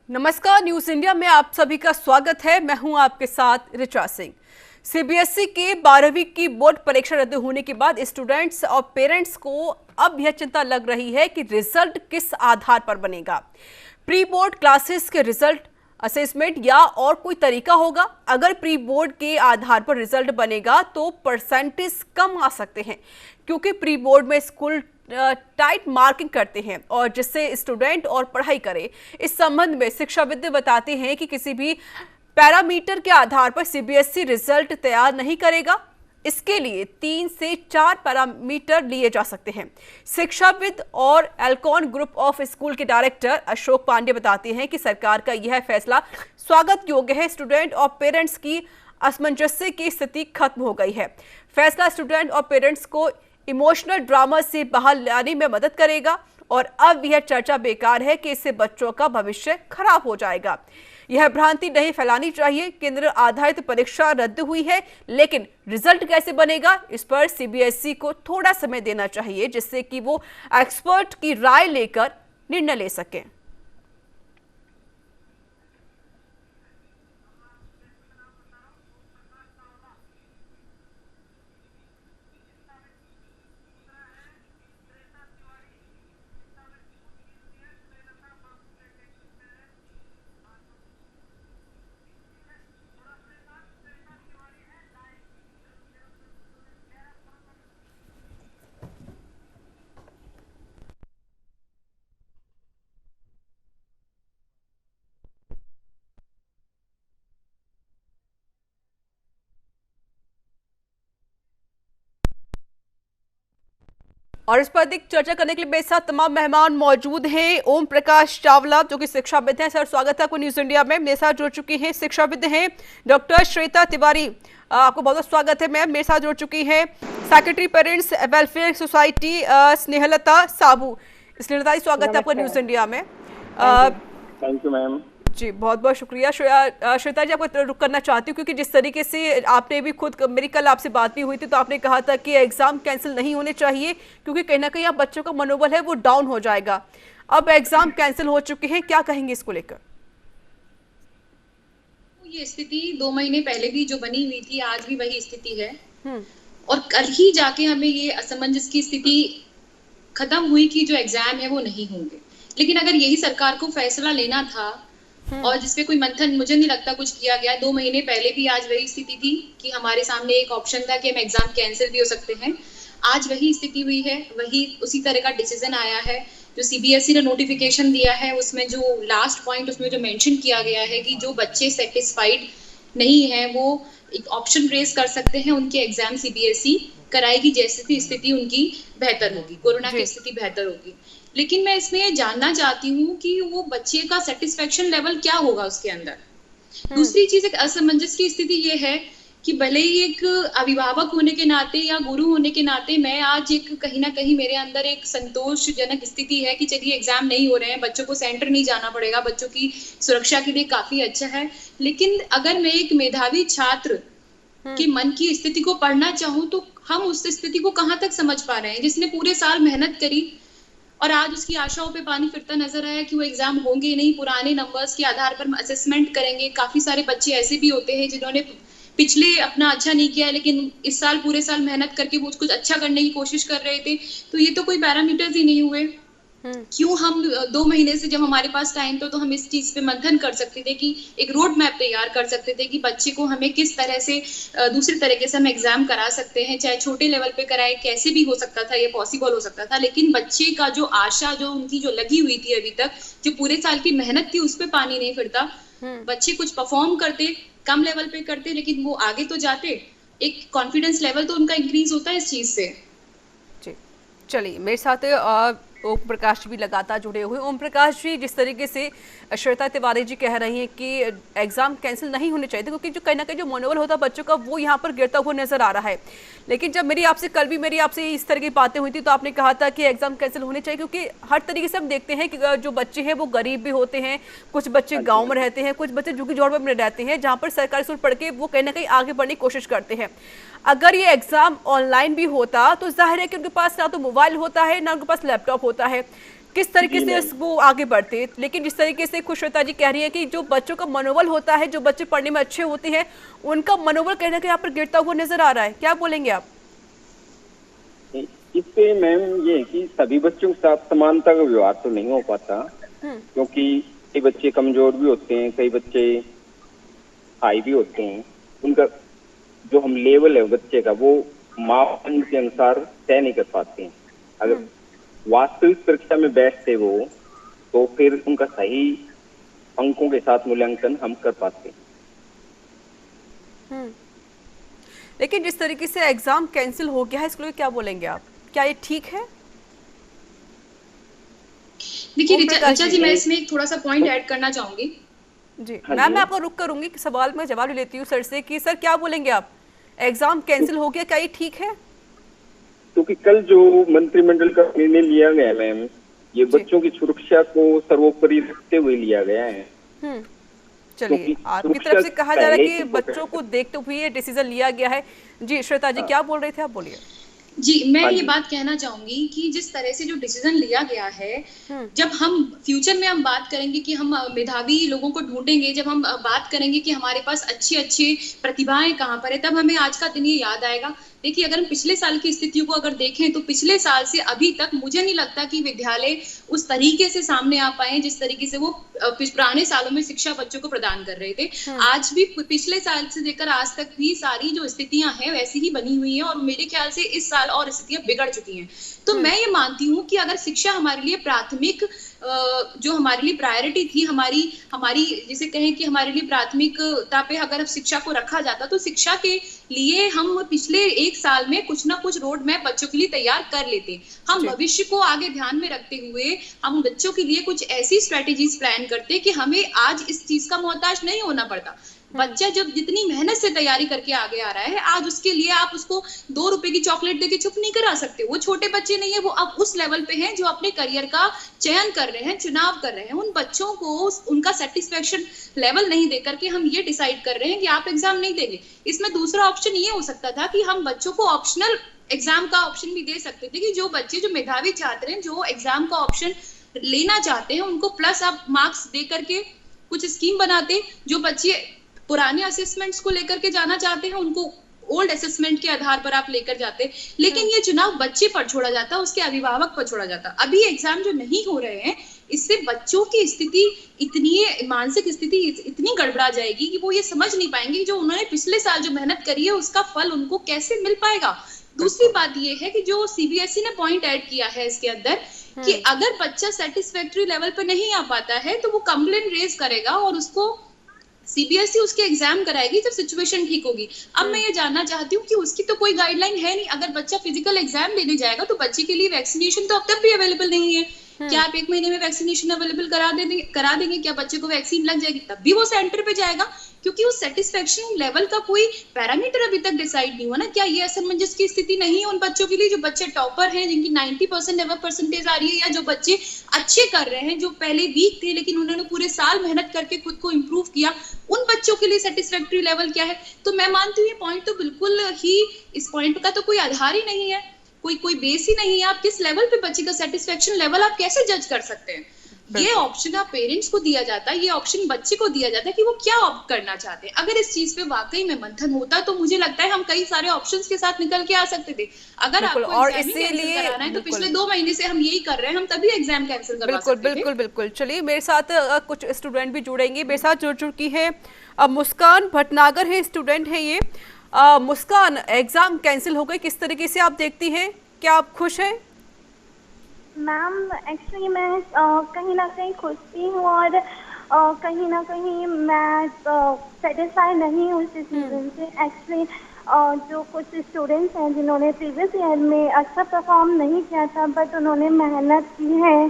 नमस्कार, news India में आप सभी का स्वागत है। मैं हूं आपके साथ ऋचा सिंह। सीबीएसई के 12वीं की बोर्ड परीक्षा रद्द होने के बाद स्टूडेंट्स और पेरेंट्स को अब यह चिंता लग रही है कि रिजल्ट किस आधार पर बनेगा। प्री बोर्ड क्लासेस के रिजल्ट, असेसमेंट या और कोई तरीका होगा। अगर प्री बोर्ड के आधार पर रिजल्ट बनेगा तो परसेंटेज कम आ सकते हैं, क्योंकि प्री बोर्ड में स्कूल टाइट मार्किंग करते हैं और जिससे स्टूडेंट और पढ़ाई करे। इस संबंध में शिक्षाविद बताते हैं कि किसी भी पैरामीटर के आधार पर सीबीएसई रिजल्ट तैयार नहीं करेगा। इसके लिए 3 से 4 पैरामीटर लिए जा सकते हैं। शिक्षाविद और एल्कॉन ग्रुप ऑफ स्कूल के डायरेक्टर अशोक पांडे बताते हैं कि सरकार का यह फैसला स्वागत योग्य है। स्टूडेंट और पेरेंट्स की असमंजस्य की स्थिति खत्म हो गई है। फैसला स्टूडेंट और पेरेंट्स को इमोशनल ड्रामा से बाहर लाने में मदद करेगा और अब यह चर्चा बेकार है कि इससे बच्चों का भविष्य खराब हो जाएगा। यह भ्रांति नहीं फैलानी चाहिए। केंद्र आधारित परीक्षा रद्द हुई है, लेकिन रिजल्ट कैसे बनेगा इस पर सीबीएसई को थोड़ा समय देना चाहिए, जिससे कि वो एक्सपर्ट की राय लेकर निर्णय ले सकें। और इस पर अधिक चर्चा करने के लिए मेरे साथ तमाम मेहमान मौजूद हैं। ओम प्रकाश चावला, जो कि शिक्षाविद हैं। सर, स्वागत है आपको न्यूज इंडिया में। मेरे साथ जुड़ चुकी हैं शिक्षाविद हैं डॉक्टर श्वेता तिवारी, आपको बहुत बहुत स्वागत है मैम। मेरे साथ जुड़ चुकी हैं secretary parents welfare society Snehlata Sabu. Snehlata ji, स्वागत है आपका न्यूज इंडिया में। Thank you ma'am. जी, बहुत बहुत शुक्रिया। श्वेता जी, आपको रुक करना चाहती हूँ, क्योंकि जिस तरीके से आपने भी खुद, मेरी कल आपसे बात भी हुई थी, तो आपने कहा था कि एग्जाम कैंसिल नहीं होने चाहिए, क्योंकि कहीं ना कहीं आप बच्चों का मनोबल है वो डाउन हो जाएगा। अब एग्जाम कैंसिल हो चुके हैं, क्या कहेंगे इसको लेकर? ये स्थिति 2 महीने पहले भी जो बनी हुई थी, आज भी वही स्थिति है। और कल ही जाके हमें ये असमंजस की स्थिति खत्म हुई कि जो एग्जाम है वो नहीं होंगे। लेकिन अगर यही सरकार को फैसला लेना था और जिसपे कोई मंथन मुझे नहीं लगता कुछ किया गया। 2 महीने पहले भी आज वही स्थिति थी कि हमारे सामने एक ऑप्शन था कि हम एग्जाम कैंसिल भी हो सकते हैं। आज वही स्थिति हुई है, वही उसी तरह का डिसीजन आया है। जो सीबीएसई ने नोटिफिकेशन दिया है उसमें जो लास्ट पॉइंट उसमें जो मेंशन किया गया है कि जो बच्चे सेटिस्फाइड नहीं है वो एक ऑप्शन रेज कर सकते हैं, उनके एग्जाम सीबीएसई कराएगी जैसी स्थिति उनकी बेहतर होगी, कोरोना की स्थिति बेहतर होगी। लेकिन मैं इसमें ये जानना चाहती हूँ कि वो बच्चे का सेटिस्फेक्शन लेवल क्या होगा उसके अंदर। दूसरी चीज, एक असमंजस की स्थिति ये है कि भले ही एक अभिभावक होने के नाते या गुरु होने के नाते मैं आज एक कहीं ना कहीं मेरे अंदर एक संतोषजनक स्थिति है कि चलिए एग्जाम नहीं हो रहे हैं, बच्चों को सेंटर नहीं जाना पड़ेगा, बच्चों की सुरक्षा के लिए काफी अच्छा है। लेकिन अगर मैं एक मेधावी छात्र के मन की स्थिति को पढ़ना चाहूँ तो हम उस स्थिति को कहाँ तक समझ पा रहे हैं, जिसने पूरे साल मेहनत करी और आज उसकी आशाओं पे पानी फिरता नजर आया कि वो एग्जाम होंगे नहीं, पुराने नंबर्स के आधार पर असेसमेंट करेंगे। काफी सारे बच्चे ऐसे भी होते हैं जिन्होंने पिछले अपना अच्छा नहीं किया लेकिन इस साल पूरे साल मेहनत करके वो कुछ अच्छा करने की कोशिश कर रहे थे। तो ये तो कोई पैरामीटर्स ही नहीं हुए। क्यों हम 2 महीने से, जब हमारे पास टाइम था तो हम इस चीज पे मंथन कर सकते थे कि एक रोड मैप तैयार कर सकते थे कि बच्चे को हमें किस तरह से दूसरे तरीके से हम एग्जाम करा सकते हैं, चाहे छोटे लेवल पे कराए, कैसे भी हो सकता था, ये पॉसिबल हो सकता था। लेकिन बच्चे का जो आशा जो उनकी जो लगी हुई थी अभी तक, जो पूरे साल की मेहनत थी, उस पर पानी नहीं फिरता। बच्चे कुछ परफॉर्म करते, कम लेवल पे करते, लेकिन वो आगे तो जाते, एक कॉन्फिडेंस लेवल तो उनका इंक्रीज होता है इस चीज से। चलिए, मेरे साथ ओम प्रकाश जी भी लगातार जुड़े हुए। ओम प्रकाश जी, जिस तरीके से श्वेता तिवारी जी कह रही हैं कि एग्जाम कैंसिल नहीं होने चाहिए, क्योंकि जो कहीं ना कहीं जो मनोबल होता है बच्चों का वो यहाँ पर गिरता हुआ नजर आ रहा है। लेकिन जब कल भी मेरी आपसे इस तरह की बातें हुई थी तो आपने कहा था कि एग्जाम कैंसिल होने चाहिए, क्योंकि हर तरीके से हम देखते हैं कि जो बच्चे हैं वो गरीब भी होते हैं, कुछ बच्चे गाँव में रहते हैं, कुछ बच्चे झुग्गी झोंपड़ में रहते हैं, जहाँ पर सरकारी स्कूल पढ़ के वो कहीं ना कहीं आगे बढ़ने की कोशिश करते हैं। अगर ये एग्जाम ऑनलाइन भी होता तो जाहिर है कि उनके पास ना तो मोबाइल होता है, ना उनके पास लैपटॉप होता है। किस तरीके जी से मैम। वो आगे बढ़ते। लेकिन जिस तरीके से खुश श्वेता जी कह रही है कि जो बच्चों का मनोबल होता है, जो बच्चे पढ़ने में अच्छे होते हैं, उनका मनोबल कहीं ना कहीं यहाँ पर गिरता हुआ नजर आ रहा है। क्या बोलेंगे आप? इस पे मैम ये है कि सभी बच्चों के साथ समानता का व्यवहार तो नहीं हो पाता, क्योंकि कई बच्चे कमजोर भी होते हैं, कई बच्चे हाई भी होते हैं। उनका जो हम लेवल है बच्चे का, वो मापदंड के अनुसार तय नहीं कर पाते हैं। अगर वास्तविक परीक्षा में बैठते वो, तो फिर उनका सही अंकों के साथ मूल्यांकन हम कर पाते हैं। लेकिन जिस तरीके से एग्जाम कैंसिल हो गया है, इसके लिए क्या बोलेंगे आप? क्या ये ठीक है? देखिए ओम प्रकाश ऋचा जी, मैं इसमें एक थोड़ा सा पॉइंट ऐड करना चाहूंगी। जी हाँ मैम, जी। मैं आपको रुक करूंगी कि सवाल में जवाब ले लेती हूँ सर से कि सर क्या बोलेंगे आप? एग्जाम कैंसिल हो गया, क्या ये ठीक है? क्योंकि कल जो मंत्रिमंडल का निर्णय लिया गया है मैम, ये बच्चों की सुरक्षा को सर्वोपरि रखते हुए लिया गया है। चलिए, क्योंकि आपकी सुरक्षा तरफ से कहा जा रहा है पहले कि ही बच्चों को देखते हुए ये डिसीजन लिया गया है। जी श्वेता जी, क्या बोल रहे थे आप? बोलिए। जी, मैं हाँ ये जी। बात कहना चाहूंगी कि जिस तरह से जो डिसीजन लिया गया है, जब हम फ्यूचर में हम बात करेंगे कि हम मेधावी लोगों को ढूंढेंगे, जब हम बात करेंगे कि हमारे पास अच्छी अच्छी प्रतिभाएं कहाँ पर है, तब हमें आज का दिन ये याद आएगा। देखिए, अगर हम पिछले साल की स्थितियों को अगर देखें, तो पिछले साल से अभी तक मुझे नहीं लगता कि विद्यालय उस तरीके से सामने आ पाए जिस तरीके से वो पुराने सालों में शिक्षा बच्चों को प्रदान कर रहे थे। आज भी पिछले साल से लेकर आज तक भी सारी जो स्थितियां हैं वैसी ही बनी हुई हैं, और मेरे ख्याल से इस साल और स्थितियां बिगड़ चुकी हैं। तो मैं ये मानती हूँ कि अगर शिक्षा हमारे लिए प्राथमिक, जो हमारे लिए प्रायोरिटी थी, हमारी जिसे कहें कि हमारे लिए प्राथमिकता पे अगर शिक्षा को रखा जाता, तो शिक्षा के लिए हम पिछले एक साल में कुछ ना कुछ रोड मैप बच्चों के लिए तैयार कर लेते। हम भविष्य को आगे ध्यान में रखते हुए हम बच्चों के लिए कुछ ऐसी स्ट्रेटेजीज प्लान करते कि हमें आज इस चीज का मोहताज नहीं होना पड़ता। बच्चा जब जितनी मेहनत से तैयारी करके आगे आ रहा है, आज उसके लिए आप उसको 2 रुपए की चॉकलेट देके चुप नहीं करा सकते। वो छोटे बच्चे नहीं है, वो अब उस लेवल पे हैं जो अपने करियर का चयन कर रहे हैं, चुनाव कर रहे हैं। उन बच्चों को उनका सेटिस्फेक्शन लेवल नहीं देकर के हम ये डिसाइड कर रहे हैं कि आप एग्जाम नहीं देंगे। इसमें दूसरा ऑप्शन ये हो सकता था कि हम बच्चों को ऑप्शनल एग्जाम का ऑप्शन भी दे सकते थे, कि जो बच्चे, जो मेधावी छात्र हैं, जो एग्जाम का ऑप्शन लेना चाहते हैं, उनको प्लस आप मार्क्स दे करके कुछ स्कीम बनाते। जो बच्चे पुराने असेसमेंट्स को लेकर के जाना चाहते हैं, उनको ओल्ड असेसमेंट के आधार पर आप लेकर जाते। लेकिन ये चुनाव बच्चे पर छोड़ा जाता, उसके अभिभावक पर छोड़ा जाता। अभी एग्जाम जो नहीं हो रहे हैं, इससे बच्चों की स्थिति इतनी, मानसिक स्थिति इतनी गड़बड़ा जाएगी कि वो ये समझ नहीं पाएंगे कि जो उन्होंने पिछले साल जो मेहनत करी है उसका फल उनको कैसे मिल पाएगा। दूसरी बात ये है कि जो सीबीएसई ने पॉइंट ऐड किया है इसके अंदर, कि अगर बच्चा सेटिस्फैक्टरी लेवल पर नहीं आ पाता है तो वो कंप्लेंट रेज करेगा और उसको सीबीएसई उसके एग्जाम कराएगी जब सिचुएशन ठीक होगी। अब मैं ये जानना चाहती हूँ कि उसकी तो कोई गाइडलाइन है नहीं। अगर बच्चा फिजिकल एग्जाम देने जाएगा तो बच्चे के लिए वैक्सीनेशन तो अब तक भी अवेलेबल नहीं है। क्या आप 1 महीने में वैक्सीनेशन अवेलेबल करा देंगे? क्या बच्चे को वैक्सीन लग जाएगी तब भी वो सेंटर पे जाएगा? क्योंकि उस सेटिस्फेक्शन लेवल का कोई पैरामीटर अभी तक डिसाइड नहीं हुआ ना। क्या ये असमंजस की स्थिति नहीं है उन बच्चों के लिए जो बच्चे टॉपर हैं, जिनकी 90% एवं परसेंटेज आ रही है, या जो बच्चे अच्छे कर रहे हैं, जो पहले वीक थे लेकिन उन्होंने पूरे साल मेहनत करके खुद को इम्प्रूव किया, उन बच्चों के लिए सेटिस्फैक्टरी लेवल क्या है? तो मैं मानती हूँ ये पॉइंट तो बिल्कुल ही, इस पॉइंट का तो कोई आधार ही नहीं है, कोई बेस ही नहीं है। आप किस लेवल पे बच्चे का सेटिस्फेक्शन लेवल आप कैसे जज कर सकते हैं? ये ऑप्शन आप पेरेंट्स को दिया जाता है, ये ऑप्शन बच्चे को दिया जाता है कि वो क्या ऑप्ट करना चाहते हैं। अगर इस चीज पे वाकई में मंथन होता तो मुझे लगता है हम कई सारे ऑप्शंस के साथ निकल के आ सकते थे। अगर आपको और एग्जाम ही कैंसिल इसीलिए कराना है तो पिछले 2 महीने से हम यही कर रहे हैं, हम तभी एग्जाम कैंसिल करवा सकते थे। बिल्कुल। चलिए, मेरे साथ कुछ स्टूडेंट भी जुड़ेंगे। मेरे साथ जुड़ चुकी है मुस्कान भटनागर है, स्टूडेंट है ये। मुस्कान, एग्जाम कैंसिल हो गए, किस तरीके से आप देखती हैं? क्या आप खुश हैं? मैम, एक्चुअली मैं कहीं ना कहीं खुश भी हूँ और कहीं ना कहीं मैं सेटिस्फाई नहीं हूँ इस डिसीजन से। एक्चुअली जो कुछ स्टूडेंट्स हैं जिन्होंने प्रीवियस ईयर में अच्छा परफॉर्म नहीं किया था, बट उन्होंने मेहनत की है,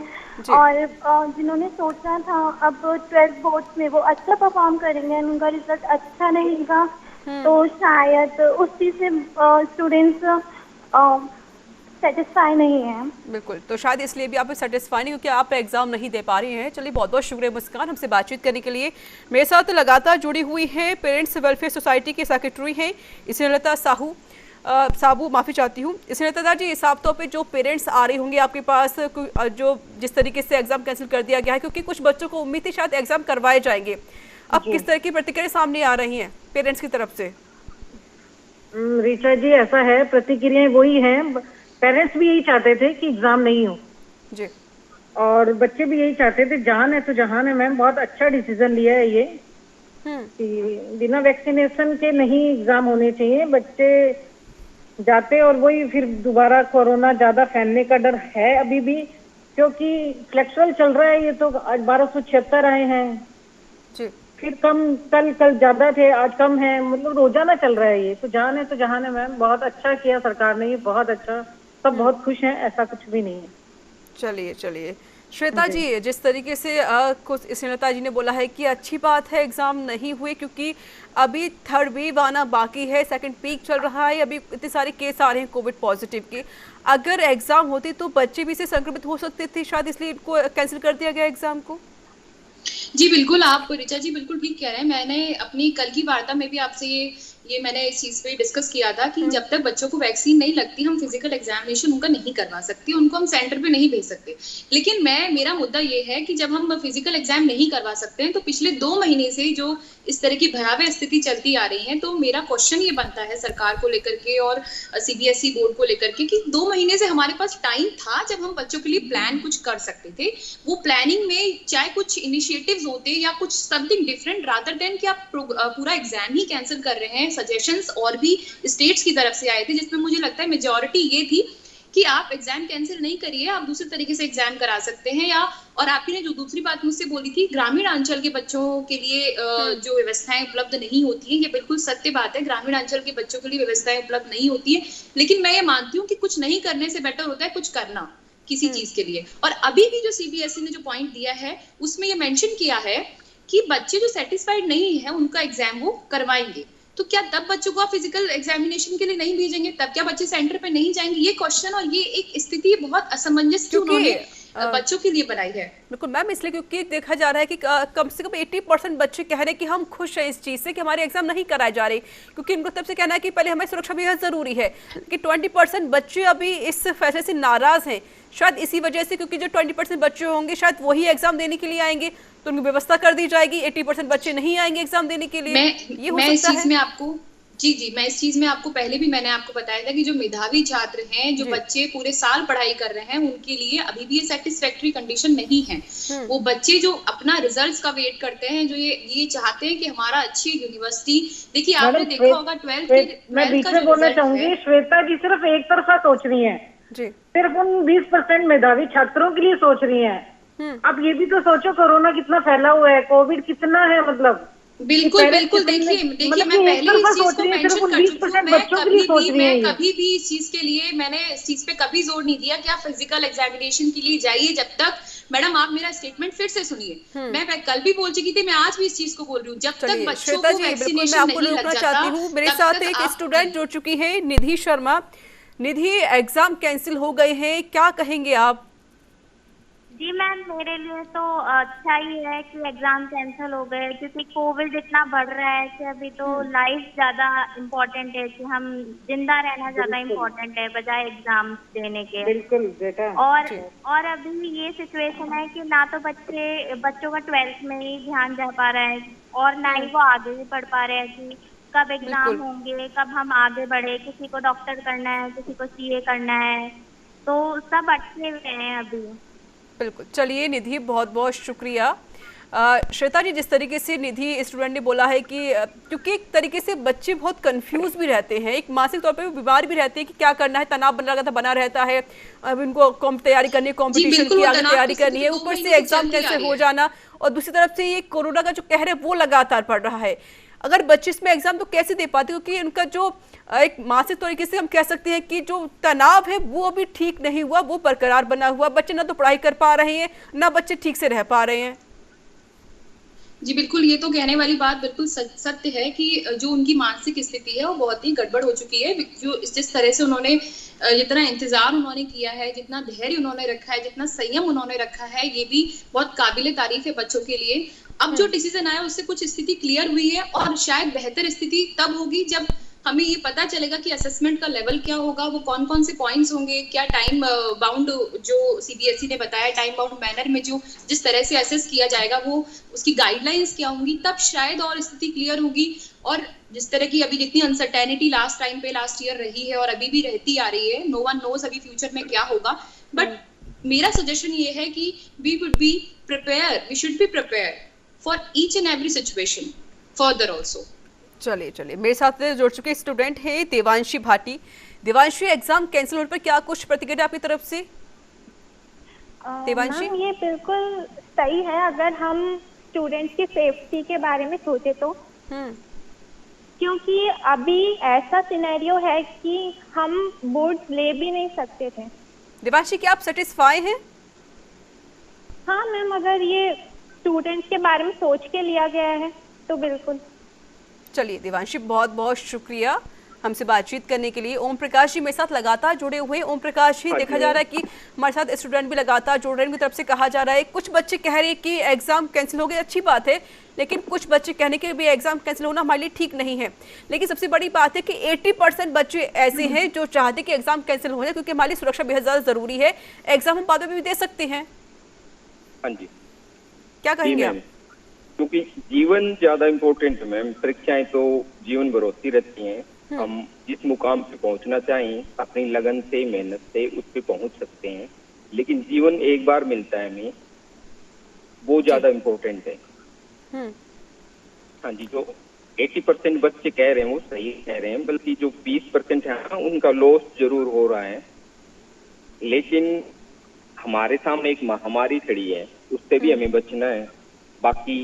और जिन्होंने सोचा था अब 12th बोर्ड में वो अच्छा परफॉर्म करेंगे, उनका रिजल्ट अच्छा रहेगा, तो शायद उस चीज़ से स्टूडेंट्स सेटिस्फाई नहीं है। बिल्कुल, तो शायद इसलिए भी आप सेटिस्फाई नहीं, क्योंकि आप एग्जाम नहीं दे पा रही हैं। चलिए, बहुत बहुत शुक्रिया मुस्कान हमसे बातचीत करने के लिए। मेरे साथ लगातार जुड़ी हुई हैं पेरेंट्स वेलफेयर सोसाइटी के सेक्रेटरी हैं स्नेहलता साहू। साबू माफ़ी चाहती हूँ। स्नेहलता जी, साफ तौर पे जो पेरेंट्स आ रहे होंगे आपके पास, जो जिस तरीके से एग्जाम कैंसिल कर दिया गया है, क्योंकि कुछ बच्चों को उम्मीद थी शायद एग्जाम करवाए जाएंगे, अब किस तरह की प्रतिक्रिया सामने आ रही हैं पेरेंट्स की तरफ से? ऋचा जी, ऐसा है, प्रतिक्रियाएं वही हैं। पेरेंट्स भी यही चाहते थे कि एग्जाम नहीं हो जी, और बच्चे भी यही चाहते थे। जहान है तो जहान है मैम, बहुत अच्छा डिसीजन लिया है ये कि बिना वैक्सीनेशन के नहीं एग्जाम होने चाहिए। बच्चे जाते और वही फिर दोबारा कोरोना ज्यादा फैलने का डर है अभी भी, क्योंकि फ्लेक्चुअल चल रहा है। ये तो आज 1276 आए हैं जी, फिर कम, कल ज्यादा थे, आज कम है, मतलब रोजाना चल रहा है ये। तो जहान है मैम, बहुत अच्छा किया सरकार ने, ये बहुत अच्छा, सब बहुत खुश हैं, ऐसा कुछ भी नहीं है। चलिए श्वेता जी, जिस तरीके से कुछ स्नेहलता जी ने बोला है कि अच्छी बात है एग्जाम नहीं हुए, क्योंकि अभी थर्ड वेव आना बाकी है, सेकंड पीक चल रहा है, अभी इतने सारे केस आ रहे हैं कोविड पॉजिटिव के। अगर एग्जाम होते तो बच्चे भी इससे संक्रमित हो सकते थे, शायद इसलिए इनको कैंसिल कर दिया गया एग्जाम को। जी बिल्कुल, आप ऋचा जी बिल्कुल ठीक कह रहे हैं। मैंने अपनी कल की वार्ता में भी आपसे ये मैंने इस चीज पे डिस्कस किया था कि जब तक बच्चों को वैक्सीन नहीं लगती, हम फिजिकल एग्जामिनेशन उनका नहीं करवा सकते, उनको हम सेंटर पे नहीं भेज सकते। लेकिन मेरा मुद्दा ये है कि जब हम फिजिकल एग्जाम नहीं करवा सकते हैं, तो पिछले 2 महीने से जो इस तरह की भयावह स्थिति चलती आ रही है, तो मेरा क्वेश्चन ये बनता है सरकार को लेकर के और सीबीएसई बोर्ड को लेकर के कि 2 महीने से हमारे पास टाइम था जब हम बच्चों के लिए प्लान कुछ कर सकते थे। वो प्लानिंग में चाहे कुछ इनिशिएटिव्स होते या कुछ समथिंग डिफरेंट, रादर देन कि आप पूरा एग्जाम ही कैंसिल कर रहे हैं। सजेशंस और भी स्टेट्स की तरफ से आए थे, जिसमें मुझे लगता है मेजॉरिटी ये थी कि आप एग्जाम कैंसिल नहीं करिए, आप दूसरे तरीके से एग्जाम करा सकते हैं। या और आपने जो दूसरी बात मुझसे बोली थी, ग्रामीण अंचल के बच्चों के लिए जो व्यवस्थाएं उपलब्ध नहीं होती हैं, ये बिल्कुल सत्य बात है। ग्रामीण अंचल के बच्चों के लिए व्यवस्थाएं उपलब्ध नहीं होती है, लेकिन मैं ये मानती हूँ कि कुछ नहीं करने से बेटर होता है कुछ करना किसी चीज के लिए। और अभी भी जो सीबीएसई ने जो पॉइंट दिया है, उसमें ये मेंशन किया है कि बच्चे जो सेटिस्फाइड नहीं है उनका एग्जाम वो करवाएंगे। तो क्या तब बच्चों को आप फिजिकल एग्जामिनेशन के लिए नहीं भेजेंगे? तब क्या बच्चे सेंटर पे नहीं जाएंगे? ये क्वेश्चन और ये एक स्थिति बहुत असमंजस की उन्होंने बच्चों के लिए बनाई है। बिल्कुल मैम, इसलिए क्योंकि देखा जा रहा है कि कम से कम 80% बच्चे कह रहे हैं कि हम खुश हैं इस चीज़ से कि हमारे एग्जाम नहीं कराए जा रहे, क्योंकि इनको तब से कहना है कि पहले हमारी सुरक्षा बेहद ज़रूरी है। कि 20% बच्चे अभी इस फैसले से नाराज़ हैं, शायद इसी वजह से, क्योंकि जो 20% बच्चे होंगे शायद वही एग्जाम देने के लिए आएंगे, तो उनकी व्यवस्था कर दी जाएगी, 80% बच्चे नहीं आएंगे एग्जाम देने के लिए। ये हो सकता है। मैं इस चीज में आपको पहले भी मैंने आपको बताया था कि जो मेधावी छात्र हैं, जो बच्चे पूरे साल पढ़ाई कर रहे हैं, उनके लिए अभी भी ये सेटिस्फैक्टरी कंडीशन नहीं है। वो बच्चे जो अपना रिजल्ट्स का वेट करते हैं, जो ये चाहते हैं कि हमारा अच्छी यूनिवर्सिटी, देखिए आपने देखा होगा 12th मैं बीच में बोलना चाहूंगी, श्वेता जी सिर्फ एक तरफा सोच रही है, सिर्फ उन 20% मेधावी छात्रों के लिए सोच रही है। अब ये भी तो सोचो कोरोना कितना फैला हुआ है, कोविड कितना है, मतलब बिल्कुल देखिए मैं पहले इस चीज को मेंशन कर चुकी हूं। मैं कभी भी इस चीज के लिए मैंने इस चीज पे कभी जोर नहीं दिया कि आप फिजिकल एग्जामिनेशन के लिए जाइए। जब तक, मैडम आप मेरा स्टेटमेंट फिर से सुनिए, मैं कल भी बोल चुकी थी, मैं आज भी इस चीज को बोल रही हूँ, जब तक बच्चों को वैक्सीनेशन नहीं लग जाता। मेरे साथ एक स्टूडेंट जुड़ चुकी है, निधि शर्मा। निधि, एग्जाम कैंसिल हो गए हैं, क्या कहेंगे आप? जी मैम, मेरे लिए तो अच्छा ही है कि एग्जाम कैंसिल हो गए, क्योंकि कोविड इतना बढ़ रहा है कि अभी तो लाइफ ज्यादा इम्पोर्टेंट है, कि हम जिंदा रहना ज्यादा इम्पोर्टेंट है बजाय एग्जाम देने के। बिल्कुल बेटा। और अभी ये सिचुएशन है कि ना तो बच्चों का 12th में ही ध्यान जा पा रहा है, और ना ही वो आगे भी पढ़ पा रहे हैं कि कब एग्जाम होंगे, कब हम आगे बढ़े। किसी को डॉक्टर करना है, किसी को सीए करना है, तो सब अटके हुए हैं अभी। बिल्कुल, चलिए निधि, बहुत बहुत शुक्रिया। श्वेता जी, जिस तरीके से निधि स्टूडेंट ने बोला है कि क्योंकि एक तरीके से बच्चे बहुत कंफ्यूज भी रहते हैं, एक मानसिक तौर पे बीमार भी रहते हैं कि क्या करना है, तनाव बना रहता है। अब इनको तैयारी करनी है, कॉम्पिटिशन की आगे तैयारी करनी है, ऊपर से एग्जाम कैसे हो जाना, और दूसरी तरफ से ये कोरोना का जो कहर है वो लगातार पड़ रहा है। अगर बच्चे इसमें एग्जाम तो कैसे दे पाते, क्योंकि उनका जो एक मानसिक तरीके से हम कह सकते हैं कि जो तनाव है वो अभी ठीक नहीं हुआ, वो बरकरार बना हुआ। बच्चे ना तो पढ़ाई कर पा रहे हैं, ना बच्चे ठीक से रह पा रहे हैं। जी बिल्कुल, ये तो कहने वाली बात बिल्कुल सत्य है कि जो उनकी मानसिक स्थिति है वो बहुत ही गड़बड़ हो चुकी है। जो जिस तरह से उन्होंने जितना इंतजार उन्होंने किया है, जितना धैर्य उन्होंने रखा है, जितना संयम उन्होंने रखा है, ये भी बहुत काबिले तारीफ है बच्चों के लिए। अब जो डिसीजन आया उससे कुछ स्थिति क्लियर हुई है, और शायद बेहतर स्थिति तब होगी जब हमें ये पता चलेगा कि असेसमेंट का लेवल क्या होगा, वो कौन कौन से पॉइंट्स होंगे, क्या टाइम बाउंड जो सीबीएसई ने बताया टाइम बाउंड मैनर में जो जिस तरह से असेस किया जाएगा वो उसकी गाइडलाइंस क्या होंगी, तब शायद और स्थिति क्लियर होगी। और जिस तरह की अभी जितनी अनसर्टेनिटी लास्ट ईयर रही है और अभी भी रहती आ रही है, नो वन नोस अभी फ्यूचर में क्या होगा। बट मेरा सजेशन ये है कि we would be prepare, we should be prepare for each and every situation further also. चलिए मेरे साथ जुड़ चुके स्टूडेंट हैं देवांशी भाटी। देवांशी, एग्जाम कैंसिल होने पर क्या कुछ प्रतिक्रिया आपकी तरफ से? देवांशी, ये बिल्कुल सही है अगर हम स्टूडेंट्स की सेफ्टी के बारे में सोचे तो, क्योंकि अभी ऐसा सिनेरियो है कि हम बोर्ड ले भी नहीं सकते थे। देवांशी, क्या आप सेटिस्फाई हैं? हाँ मैम, अगर ये स्टूडेंट्स के बारे में सोच के लिया गया है तो बिल्कुल। चलिए देवांशी, बहुत बहुत शुक्रिया हमसे बातचीत करने के लिए। ओम प्रकाश जी मेरे साथ लगातार जुड़े हुए हैं। ओम प्रकाश जी, देखा जा रहा है कि हमारे साथ स्टूडेंट भी लगातार जुड़ रहे हैं। उनकी तरफ से कहा जा रहा है, कुछ बच्चे कह रहे हैं कि एग्जाम कैंसिल हो गए, अच्छी बात है, लेकिन कुछ बच्चे कहने के भी एग्जाम कैंसिल होना हमारे लिए ठीक नहीं है। लेकिन सबसे बड़ी बात है कि 80% बच्चे ऐसे हैं जो चाहते हैं कि एग्जाम कैंसिल हो जाए, क्योंकि हमारी लिए सुरक्षा बेहद ज़्यादा जरूरी है। एग्जाम हम बाद में भी दे सकते हैं। हाँ जी, क्या कहेंगे आप? क्योंकि जीवन ज्यादा इम्पोर्टेंट है मैम। परीक्षाएं तो जीवन भर होती रहती हैं। हम जिस मुकाम पे पहुंचना चाहें अपनी लगन से, मेहनत से उस पे पहुंच सकते हैं, लेकिन जीवन एक बार मिलता है हमें, वो ज्यादा इम्पोर्टेंट है। हाँ जी, जो 80% बच्चे कह रहे हैं वो सही कह रहे हैं, बल्कि जो 20% है ना, उनका लॉस जरूर हो रहा है। लेकिन हमारे सामने एक महामारी खड़ी है, उससे भी हमें बचना है, बाकी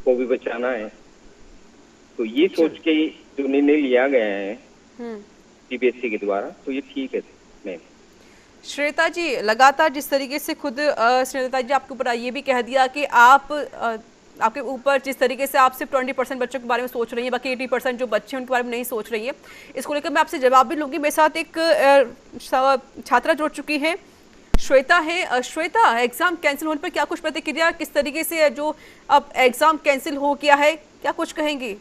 को भी बचाना है। तो ये सोच के जो निर्णय लिया गया है सीबीएसई के द्वारा, तो ये ठीक है मैम। श्वेता जी, लगातार जिस तरीके से खुद श्वेता जी आपके ऊपर ये भी कह दिया कि आपके ऊपर जिस तरीके से आप सिर्फ 20% बच्चों के बारे में सोच रही हैं, बाकी 80% जो बच्चे हैं उनके बारे में नहीं सोच रही है, इसको लेकर मैं आपसे जवाब भी लूंगी। मेरे साथ एक छात्रा जुड़ चुकी है, श्वेता है। श्वेता, एग्जाम कैंसिल होने पर क्या कुछ प्रतिक्रिया, किस तरीके से जो अब एग्जाम कैंसिल हो गया है, क्या कुछ कहेंगी?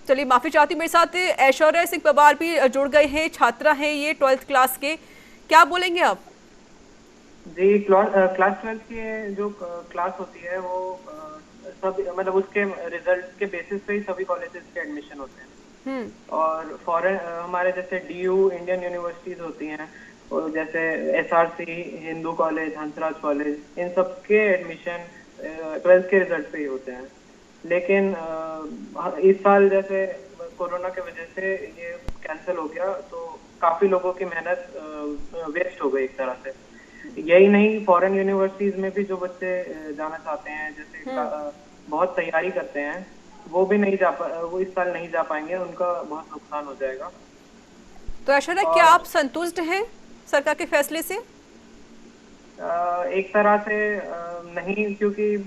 चलिए माफी चाहती हूँ, मेरे साथ ऐश्वर्या सिंह पवार भी जुड़ गए हैं, छात्रा हैं ये 12th क्लास के। क्या बोलेंगे आप? जी, क्लास 12 की जो क्लास होती है वो सब मतलब उसके रिजल्ट के बेसिस पे ही सभी कॉलेजेस के एडमिशन होते हैं। और फॉरेन हमारे जैसे डीयू इंडियन यूनिवर्सिटीज होती हैं, और जैसे SRC, Hindu college, Hansraj college, इन सब के एडमिशन 12th के रिजल्ट पे ही होते हैं। लेकिन इस साल जैसे कोरोना की वजह से ये कैंसिल हो गया, तो काफी लोगों की मेहनत वेस्ट हो गई एक तरह से। यही नहीं, फॉरेन यूनिवर्सिटीज में भी जो बच्चे जाना चाहते हैं, जैसे बहुत तैयारी करते हैं, वो भी नहीं वो इस साल नहीं जा पाएंगे, उनका बहुत नुकसान हो जाएगा। तो ऐश्वर्या, क्या आप संतुष्ट हैं सरकार के फैसले से? एक तरह से नहीं, क्योंकि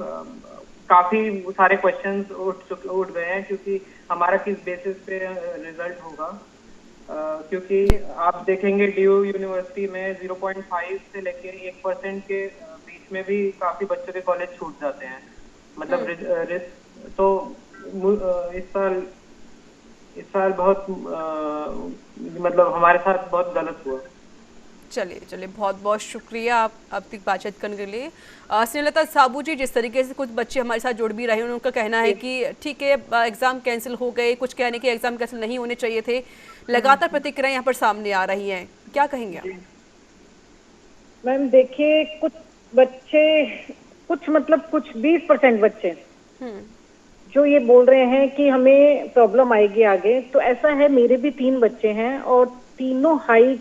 काफी सारे क्वेश्चंस उठ गए हैं, क्योंकि हमारा किस बेसिस पे रिजल्ट होगा। क्योंकि आप देखेंगे डीयू यूनिवर्सिटी में 0.5 से लेके 1% के बीच में भी काफी बच्चों के कॉलेज छूट जाते हैं। मतलब तो इस साल बहुत मतलब हमारे साथ बहुत गलत हुआ। चलिए बहुत बहुत शुक्रिया आप तक बातचीत करने के लिए। स्नेहलता साबू जी, जिस तरीके से कुछ बच्चे हमारे साथ जुड़ भी रहे हैं, उनका कहना है कि ठीक है एग्जाम कैंसिल हो गए, कुछ कहने के एग्जाम कैंसिल नहीं होने चाहिए थे, लगातार प्रतिक्रियाएं यहाँ पर सामने आ रही हैं, क्या कहेंगे आप? मैम देखिए, कुछ बच्चे कुछ 20% बच्चे जो ये बोल रहे हैं कि हमें प्रॉब्लम आएगी आगे, तो ऐसा है, मेरे भी 3 बच्चे हैं और तीनों हाई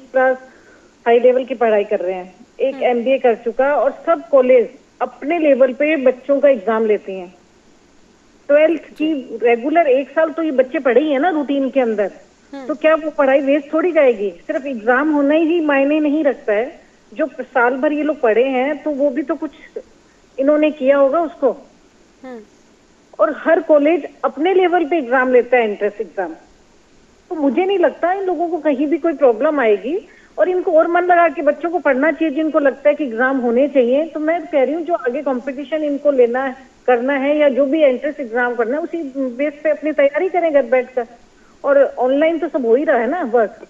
लेवल की पढ़ाई कर रहे हैं। एक MBA कर चुका, और सब कॉलेज अपने लेवल पे बच्चों का एग्जाम लेते हैं। 12th की रेगुलर 1 साल तो ये बच्चे पढ़े ही है ना रूटीन के अंदर, तो क्या वो पढ़ाई वेस्ट थोड़ी जाएगी? सिर्फ एग्जाम होना ही मायने नहीं रखता है। जो साल भर ये लोग पढ़े हैं तो वो भी तो कुछ इन्होंने किया होगा उसको। और हर कॉलेज अपने लेवल पे एग्जाम लेता है, एंट्रेंस एग्जाम। तो मुझे नहीं लगता इन लोगों को कहीं भी कोई प्रॉब्लम आएगी, और इनको और मन लगा के बच्चों को पढ़ना चाहिए जिनको लगता है कि एग्जाम होने चाहिए। तो मैं कह रही हूँ जो आगे कंपटीशन इनको लेना करना है या जो भी एंट्रेंस एग्जाम करना है उसी बेस पे अपनी तैयारी करें घर बैठकर। और ऑनलाइन तो सब हो ही रहा है ना वर्क।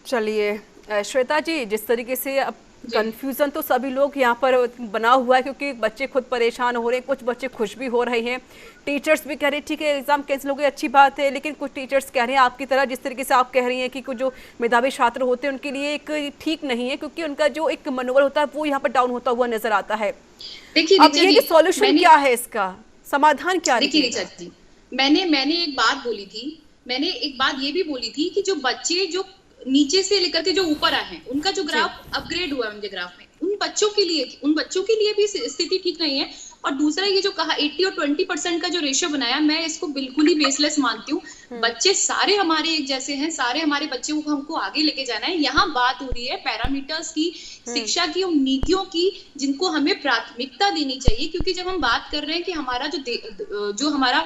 चलिए श्वेता जी, जिस तरीके से अब कंफ्यूजन तो सभी लोग यहाँ पर बना हुआ है, क्योंकि बच्चे खुद परेशान हो रहे हैं, कुछ बच्चे खुश भी हो रहे हैं, टीचर्स भी कह रहे हैं ठीक है एग्जाम कैंसिल हो गई अच्छी बात है, लेकिन कुछ टीचर्स कह रहे हैं आपकी तरह, जिस तरीके से आप कह रही हैं कि कुछ जो मेधावी छात्र होते हैं उनके लिए एक ठीक नहीं है, क्योंकि उनका जो एक मनोबल होता है वो यहाँ पर डाउन होता हुआ नजर आता है। अब ये सॉल्यूशन क्या है, इसका समाधान क्या है? देखिए रिचा जी, मैंने एक बात बोली थी, मैंने एक बात ये भी बोली थी कि जो बच्चे जो नीचे से लेकर के जो ऊपर आए हैं उनका जो ग्राफ अपग्रेड हुआ है उनके ग्राफ में, उन बच्चों के लिए भी स्थिति ठीक नहीं है। और दूसरा ये जो कहा 80 और 20% का जो रेशियो बनाया, मैं इसको बिल्कुल ही बेसलेस मानती हूँ। बच्चे सारे हमारे एक जैसे हैं, सारे हमारे बच्चों को हमको आगे लेके जाना है। यहाँ बात हो रही है पैरामीटर्स की, शिक्षा की, उन नीतियों की जिनको हमें प्राथमिकता देनी चाहिए। क्योंकि जब हम बात कर रहे हैं कि हमारा जो हमारा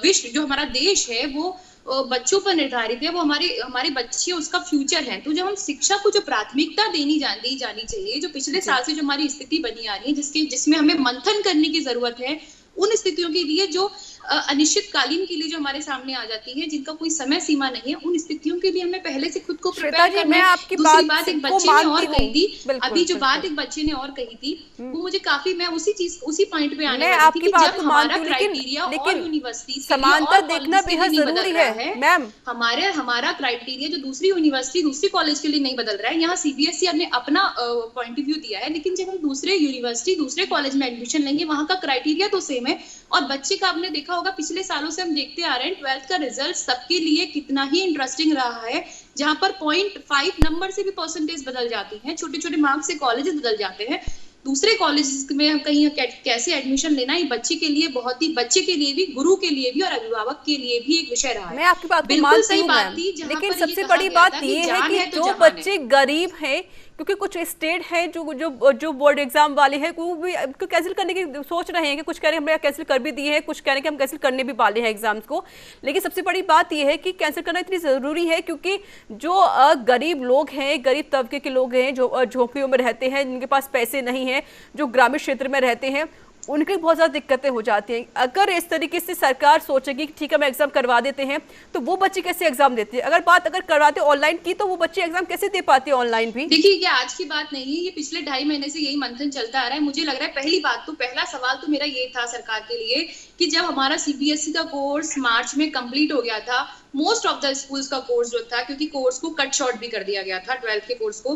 विश्व, जो हमारा देश है वो बच्चों पर निर्धारित है, वो हमारे बच्चे उसका फ्यूचर है। तो जब हम शिक्षा को जो प्राथमिकता दी जानी चाहिए, जो पिछले साल से जो हमारी स्थिति बनी आ रही है, जिसमें हमें मंथन करने की जरूरत है, उन स्थितियों के लिए जो अनिश्चितकालीन के लिए जो हमारे सामने आ जाती है, जिनका कोई समय सीमा नहीं है, उन स्थितियों के लिए हमें पहले से खुद को प्रिपेयर करना है। दूसरी बात एक बच्चे ने और कही थी, अभी जो बात एक बच्चे ने और कही थी वो मुझे काफी, मैं उसी पॉइंट पे आने वाली थी कि जब हमारा क्राइटेरिया और यूनिवर्सिटी समानता देखना बेहद जरूरी है मैम। हमारा क्राइटेरिया जो दूसरी यूनिवर्सिटी, दूसरी कॉलेज के लिए नहीं बदल रहा है। यहाँ सीबीएसई ने अपना पॉइंट ऑफ व्यू दिया है, लेकिन जब हम दूसरे यूनिवर्सिटी, दूसरे कॉलेज में एडमिशन लेंगे, वहां का क्राइटेरिया तो सेम है। और बच्चे का आपने देखा होगा, पिछले सालों से हम देखते आ रहे हैं 12th का रिजल्ट सबके लिए कितना ही इंटरेस्टिंग रहा है, जहां पर 0.5 नंबर से भी परसेंटेज बदल जाती हैं, छोटे छोटे मार्क्स से कॉलेजेस बदल जाते हैं। दूसरे कॉलेजेस में हम कहीं कैसे एडमिशन लेना, ये बच्चे के लिए बहुत ही, बच्चे के लिए भी, गुरु के लिए भी और अभिभावक के लिए भी एक विषय रहा है। मैं आपकी बात बिल्कुल सही बात थी, लेकिन सबसे बड़ी बात ये है कि जो बच्चे गरीब हैं, क्योंकि कुछ स्टेट है जो बोर्ड एग्जाम वाले हैं वो भी कैंसिल करने की सोच रहे हैं, कि कुछ कह रहे हैं हमने कैंसिल कर भी दिए हैं, कुछ कह रहे हैं कि हम कैंसिल करने भी वाले हैं एग्जाम्स को। लेकिन सबसे बड़ी बात यह है कि कैंसिल करना इतनी ज़रूरी है, क्योंकि जो गरीब लोग हैं, गरीब तबके के लोग हैं, जो झोंपड़ियों में रहते हैं, जिनके पास पैसे नहीं हैं, जो ग्रामीण क्षेत्र में रहते हैं, उनकी बहुत ज़्यादा दिक्कतें हो जाती हैं। अगर इस तरीके से सरकार सोचेगी कि ठीक है हम एग्जाम करवा देते हैं, तो वो बच्चे कैसे एग्जाम देते हैं? अगर करवाते ऑनलाइन की, तो वो बच्चे एग्जाम कैसे दे पाते हैं ऑनलाइन भी? देखिए ये आज की बात नहीं है, ये पिछले 2.5 महीने से यही मंथन चलता आ रहा है। मुझे लग रहा है पहला सवाल तो मेरा ये था सरकार के लिए कि जब हमारा सीबीएसई का कोर्स मार्च में कंप्लीट हो गया था, मोस्ट ऑफ द स्कूल्स का कोर्स जो था, क्योंकि कोर्स को कट शॉर्ट भी कर दिया गया था, 12th के कोर्स को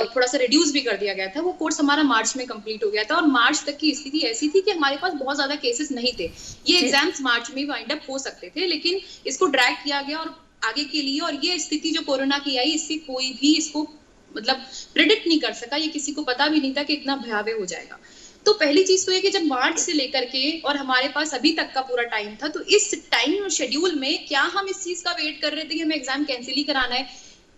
थोड़ा सा रिड्यूस भी कर दिया गया था, वो कोर्स हमारा मार्च में कंप्लीट हो गया था। और मार्च तक की स्थिति ऐसी थी कि हमारे पास बहुत ज्यादा केसेस नहीं थे, ये एग्जाम्स मार्च में वाइंड अप हो सकते थे, लेकिन इसको ड्रैग किया गया और आगे के लिए। और ये स्थिति जो कोरोना की आई, इससे कोई भी इसको मतलब प्रेडिक्ट नहीं कर सका, ये किसी को पता भी नहीं था कि इतना भयावह हो जाएगा। तो पहली चीज तो ये कि जब मार्च से लेकर के और हमारे पास अभी तक का पूरा टाइम था, तो इस टाइम शेड्यूल में क्या हम इस चीज का वेट कर रहे थे कि हमें एग्जाम कैंसिल ही कराना है?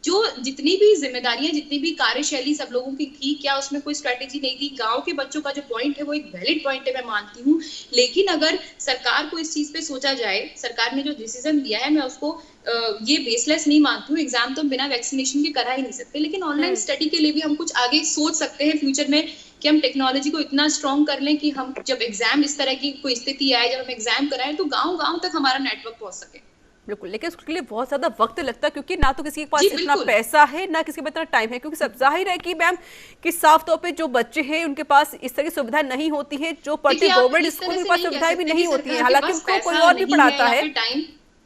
जो जितनी भी जिम्मेदारियां, जितनी भी कार्यशैली सब लोगों की थी, क्या उसमें कोई स्ट्रेटेजी नहीं थी? गांव के बच्चों का जो पॉइंट है वो एक वैलिड पॉइंट है, मैं मानती हूँ, लेकिन अगर सरकार को इस चीज पे सोचा जाए, सरकार ने जो डिसीजन दिया है मैं उसको ये बेसलेस नहीं मानती हूँ। एग्जाम तो बिना वैक्सीनेशन के करा ही नहीं सकते, लेकिन ऑनलाइन स्टडी के लिए भी हम कुछ आगे सोच सकते हैं फ्यूचर में, कि हम टेक्नोलॉजी को इतना स्ट्रॉन्ग कर लें कि हम जब एग्जाम इस तरह की कोई स्थिति आए, जब हम एग्जाम कराएं, तो गांव तक हमारा नेटवर्क पहुंच सके। बिल्कुल, लेकिन उसके लिए बहुत ज्यादा वक्त लगता है, क्योंकि ना तो किसी के पास इतना पैसा है, ना किसी के पास इतना टाइम है, क्योंकि सब जाहिर है कि मैम कि साफ तौर पे जो बच्चे हैं उनके पास इस तरह की सुविधा नहीं होती है, जो पढ़ते गवर्नमेंट स्कूल के पास सुविधाएं भी नहीं होती है, हालांकि उनको कोई और भी पढ़ाता है।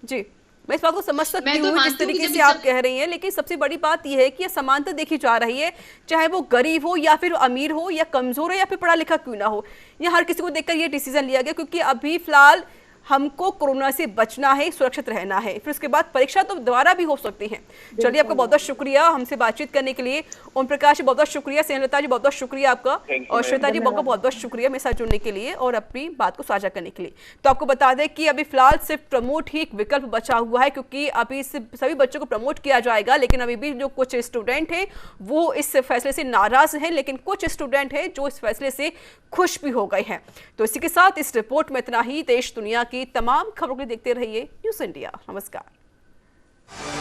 जी, मैं इस बात को समझ सकती हूँ जिस तरीके से आप कह रही हैं, लेकिन सबसे बड़ी बात यह है कि यह समानता देखी जा रही है, चाहे वो गरीब हो या फिर अमीर हो या कमजोर हो या फिर पढ़ा लिखा क्यों ना हो, यह हर किसी को देखकर यह डिसीजन लिया गया, क्योंकि अभी फिलहाल हमको कोरोना से बचना है, सुरक्षित रहना है, फिर उसके बाद परीक्षा तो दोबारा भी हो सकती है। चलिए, आपका बहुत बहुत शुक्रिया हमसे बातचीत करने के लिए। ओम प्रकाश जी बहुत बहुत शुक्रिया, स्नेहलता जी बहुत बहुत शुक्रिया आपका, और श्वेता जी बहुत बहुत शुक्रिया मेरे साथ जुड़ने के लिए और अपनी बात को साझा करने के लिए। तो आपको बता दें कि अभी फिलहाल सिर्फ प्रमोट ही एक विकल्प बचा हुआ है, क्योंकि अभी सभी बच्चों को प्रमोट किया जाएगा, लेकिन अभी भी जो कुछ स्टूडेंट हैं वो इस फैसले से नाराज हैं, लेकिन कुछ स्टूडेंट हैं जो इस फैसले से खुश भी हो गए हैं। तो इसी के साथ इस रिपोर्ट में इतना ही। देश दुनिया की तमाम खबरों को देखते रहिए न्यूज़ इंडिया। नमस्कार।